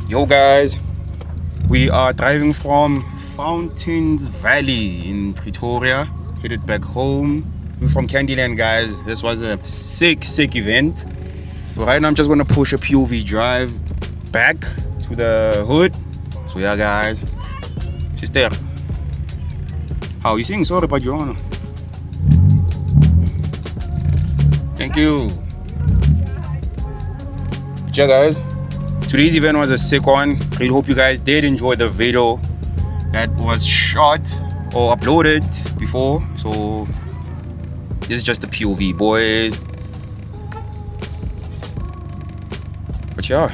Yo guys, we are driving from Fountains Valley in Pretoria, headed back home. We're from Candyland, guys. This was a sick event. So right now I'm just gonna push a POV drive back to the hood. So yeah guys, sister, how are you saying sorry about your honor? Thank you. Yeah guys, today's event was a sick one. Really hope you guys did enjoy the video that was shot or uploaded before. So this is just the POV, boys. But yeah,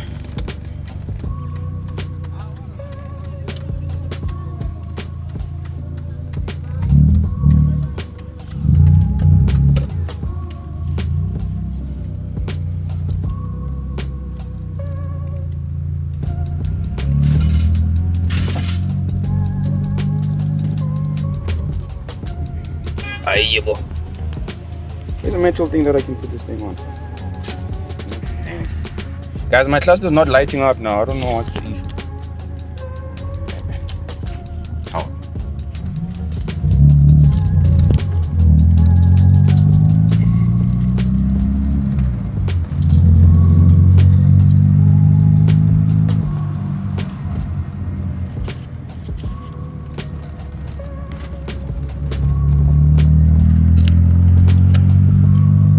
there's a metal thing that I can put this thing on. Dang. Guys, my cluster is not lighting up now. I don't know what's the issue. How?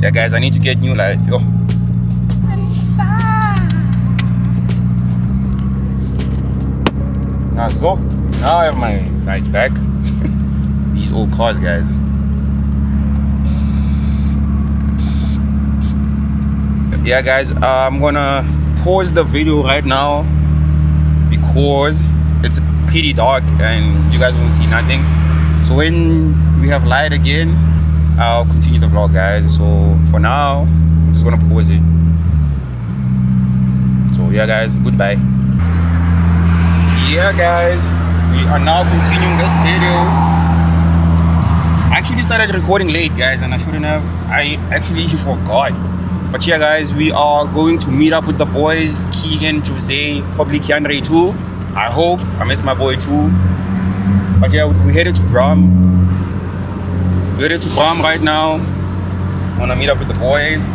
Yeah guys, I need to get new lights. Oh. So now I have my lights back. These old cars, guys. Yeah guys, I'm gonna pause the video right now because it's pretty dark and you guys won't see nothing. So when we have light again, I'll continue the vlog, guys. So for now, I'm just gonna pause it. So yeah guys, goodbye. Yeah guys, we are now continuing that video. I actually started recording late, guys, and I shouldn't have. I actually forgot. But yeah guys, we are going to meet up with the boys, Keegan, Jose, probably Keandre too. I hope. I miss my boy too. But yeah, we headed to Braam. We're headed to Braam right now. Wanna meet up with the boys.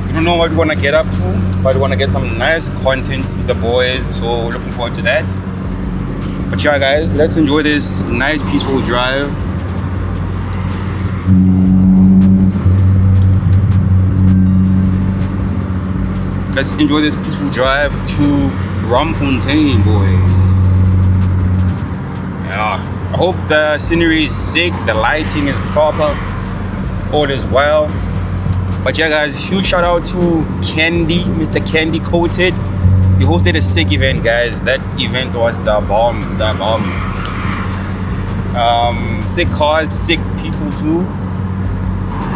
We don't know what we wanna get up to, but we wanna get some nice content with the boys. So looking forward to that. But yeah guys, let's enjoy this nice peaceful drive. Let's enjoy this peaceful drive to Braamfontein, boys. Yeah. I hope the scenery is sick, the lighting is proper, all is well. But yeah guys, huge shout out to Candy, Mr. Candy Coated. He hosted a sick event, guys. That event was the bomb. Sick cars, sick people too.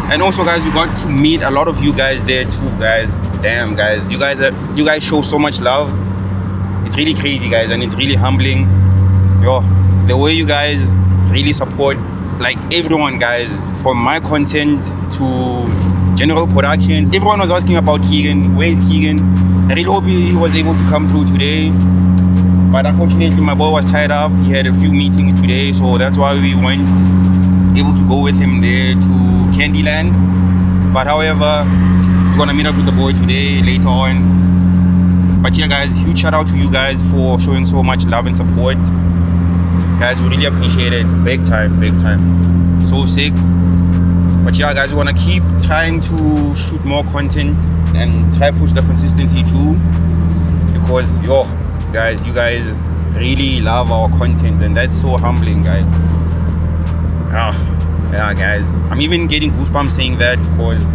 And also guys, we got to meet a lot of you guys there too, guys. Damn guys, you guys show so much love. It's really crazy, guys, and it's really humbling. Yo, the way you guys really support, like everyone, guys, from my content to general productions. Everyone was asking about Keegan. Where is Keegan? I really hope he was able to come through today, but unfortunately my boy was tied up. He had a few meetings today, so that's why we weren't able to go with him there to Candyland. But however, we're gonna meet up with the boy today later on. But yeah guys, huge shout out to you guys for showing so much love and support. Guys, we really appreciate it. Big time. So sick. But yeah guys, we want to keep trying to shoot more content and try push the consistency too, because yo guys, you guys really love our content and that's so humbling, guys. Yeah guys, I'm even getting goosebumps saying that because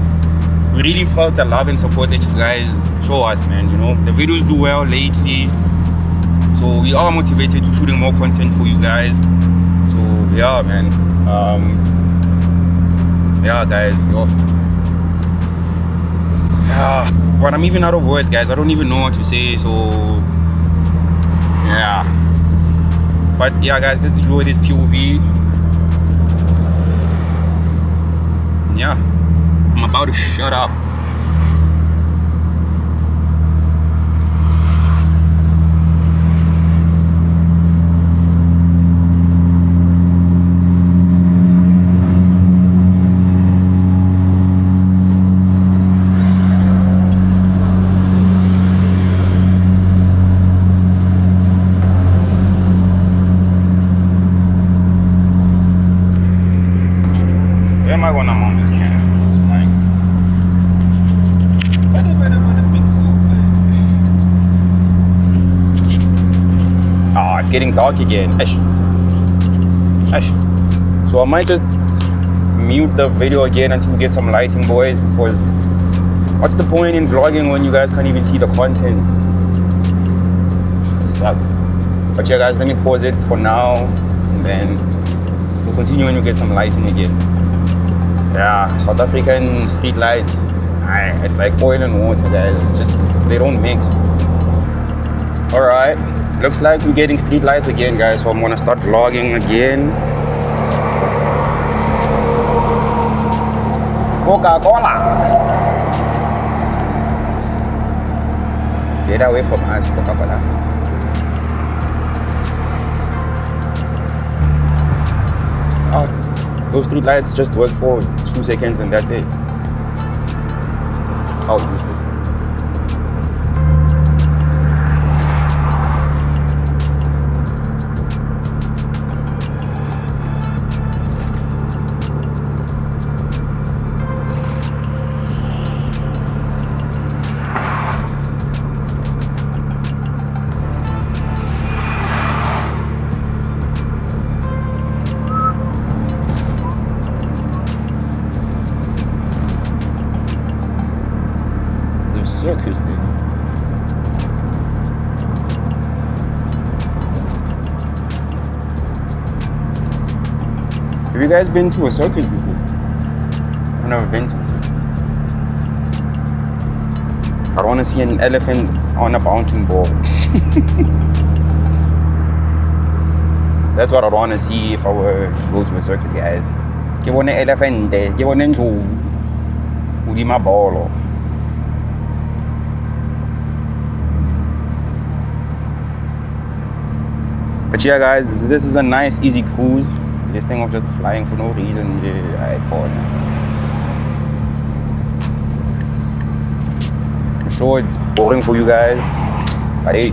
we really felt the love and support that you guys show us, man. You know, the videos do well lately. So we are motivated to shooting more content for you guys. So yeah man, yeah guys, yo. Yeah, but I'm even out of words, guys. I don't even know what to say. So yeah, but yeah guys, let's enjoy this POV. Yeah, I'm about to shut up. getting dark again. Ash. So I might just mute the video again until we get some lighting, boys, because what's the point in vlogging when you guys can't even see the content? It sucks. But yeah, guys, let me pause it for now, and then we'll continue when we get some lighting again. Yeah, South African street lights, it's like oil and water, guys. It's just, they don't mix. Alright, looks like we're getting street lights again, guys, so I'm gonna start vlogging again. Coca-Cola! Get away from us, Coca-Cola. Oh, those street lights just work for 2 seconds and that's it. How useless. Circus thing. Have you guys been to a circus before? I've never been to a circus. I want to see an elephant on a bouncing ball. That's what I want to see if I were to go to a circus, guys. Give one an elephant, give one an Udi my ball. But yeah, guys, this is a nice, easy cruise. This thing of just flying for no reason. I'm sure it's boring for you guys, but hey.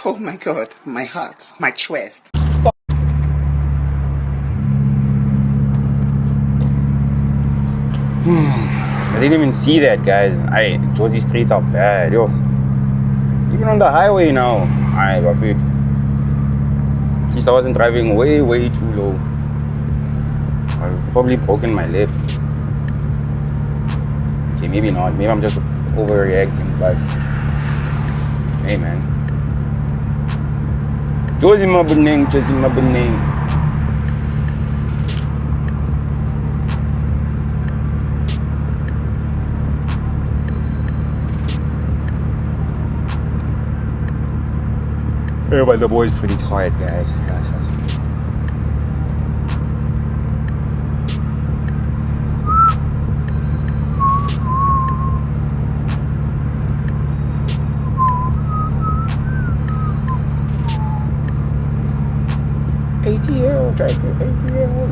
Oh my God, my heart, my chest. I didn't even see that, guys. Josie streets are bad, yo. Even on the highway now. Buffet. At least I wasn't driving way too low. I've probably broken my lip. Okay, maybe not. Maybe I'm just overreacting, but hey, man. Josie mabuning. Yeah, but the boy's pretty tired, guys. Yes. ATL, Draco, ATL,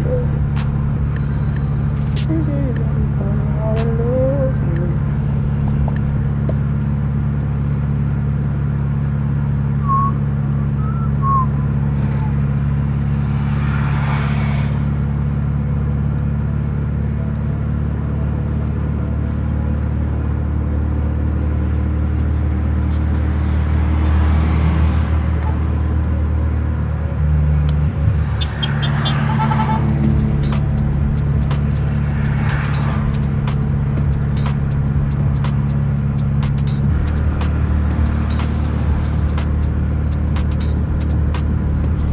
you say that you falling out of love with me.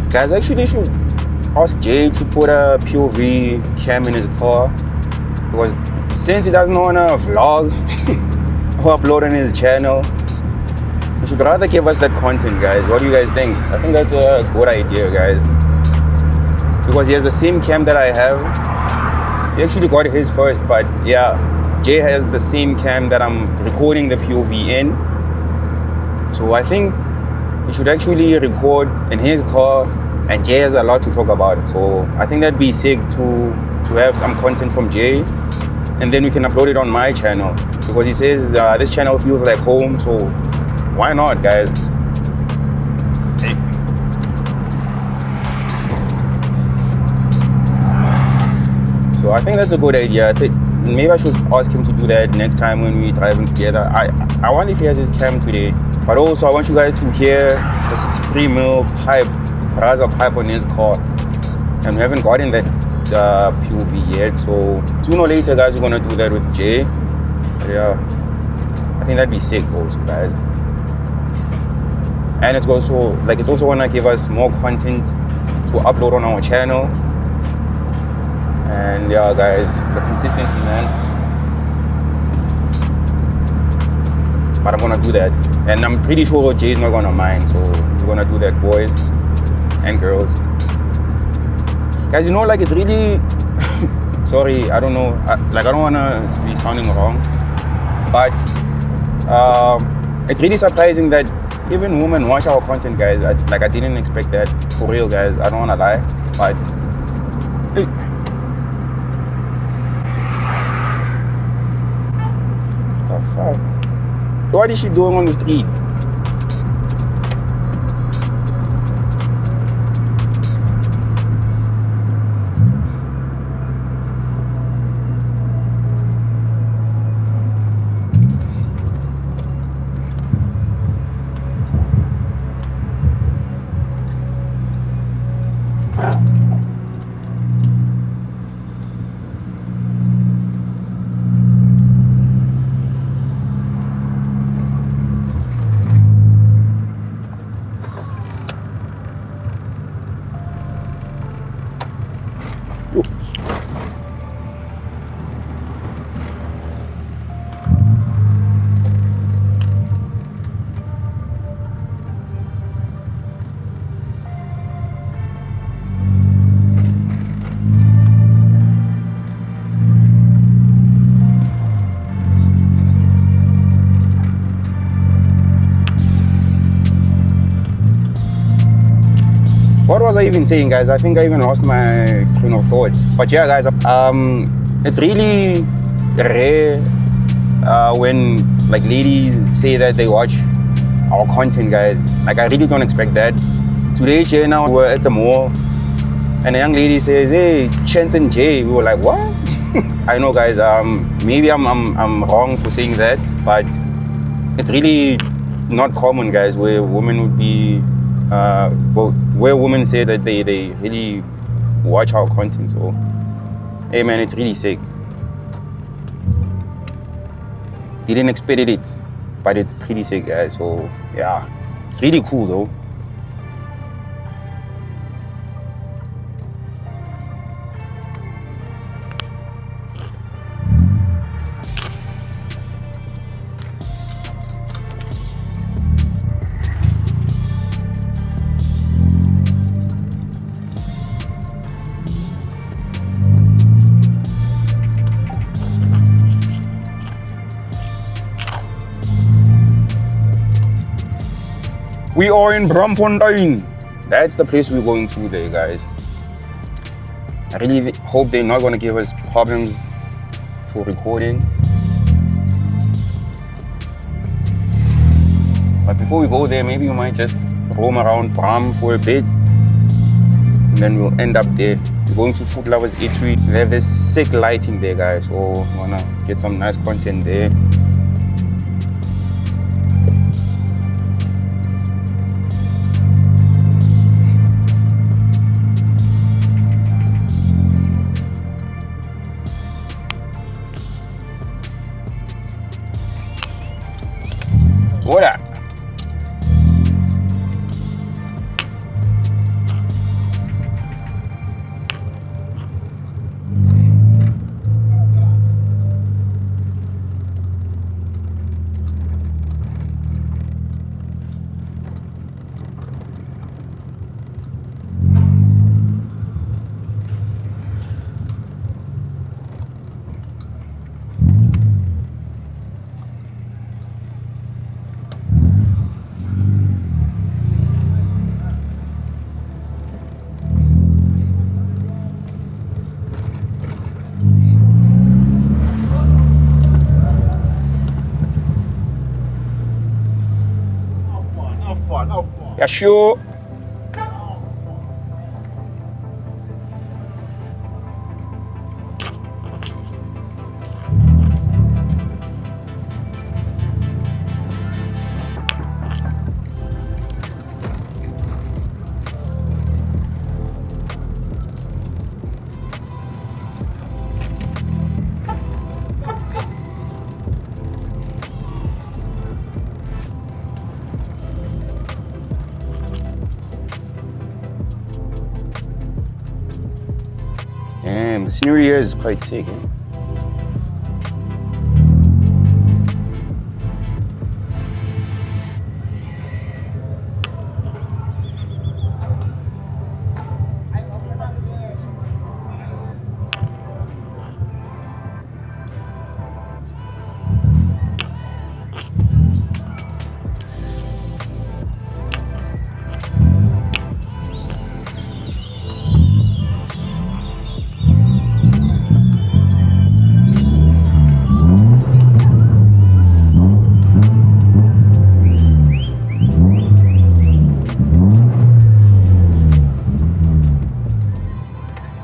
Guys, actually should ask Jay to put a POV cam in his car, because since he doesn't want to vlog or upload on his channel, he should rather give us that content, guys. What do you guys think? I think that's a good idea, guys, because he has the same cam that I have. He actually got his first, but yeah, Jay has the same cam that I'm recording the POV in. So I think he should actually record in his car, and Jay has a lot to talk about. So I think that'd be sick to have some content from Jay, and then we can upload it on my channel, because he says this channel feels like home. So why not, guys? So I think that's a good idea. I think maybe I should ask him to do that next time when we're driving together. I wonder if he has his cam today. But also I want you guys to hear the 63mm pipe, Braza pipe on his car. And we haven't gotten that POV yet. So sooner or later, guys, we're gonna do that with Jay. But yeah, I think that'd be sick also, guys. And it's also gonna give us more content to upload on our channel. And yeah, guys, the consistency, man. But I'm gonna do that, and I'm pretty sure Jay's not gonna mind. So we're gonna do that, boys and girls. Guys, you know, like, it's really sorry, I don't know, I don't wanna be sounding wrong, but it's really surprising that even women watch our content, guys. I didn't expect that, for real, guys. I don't wanna lie, but hey. The fuck? What is she doing on the street? What was I even saying, guys? I think I even lost my train of thought. But yeah, guys, it's really rare when like ladies say that they watch our content, guys. Like, I really don't expect that. Today, Jay and I were at the mall, and a young lady says, "Hey, Chance and Jay." We were like, "What?" I know, guys. Maybe I'm wrong for saying that, but it's really not common, guys, where women would be. Where women say that they really watch our content. So, hey, man, it's really sick. Didn't expect it, but it's pretty sick, guys. So yeah, it's really cool though. We are in Braamfontein. That's the place we're going to there, guys. I really hope they're not gonna give us problems for recording. But before we go there, maybe we might just roam around Braam for a bit, and then we'll end up there. We're going to Food Lovers E30. They have this sick lighting there, guys, so we wanna get some nice content there. What up? Yeah, sure. Damn, the scenery here is quite sick, eh?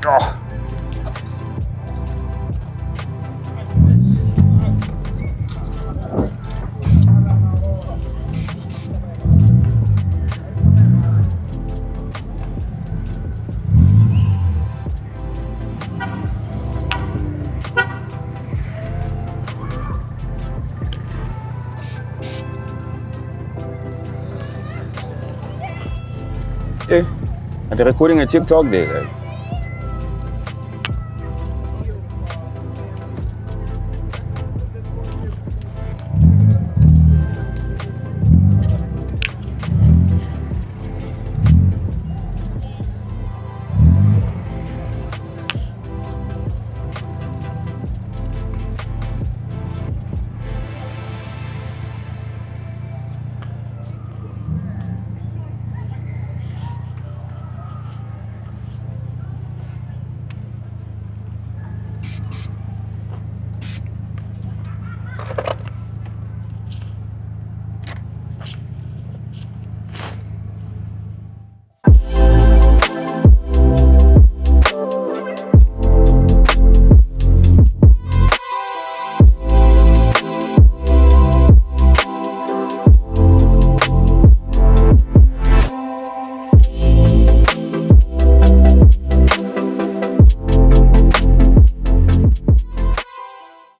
Oh. Hey, are they recording a TikTok there, guys?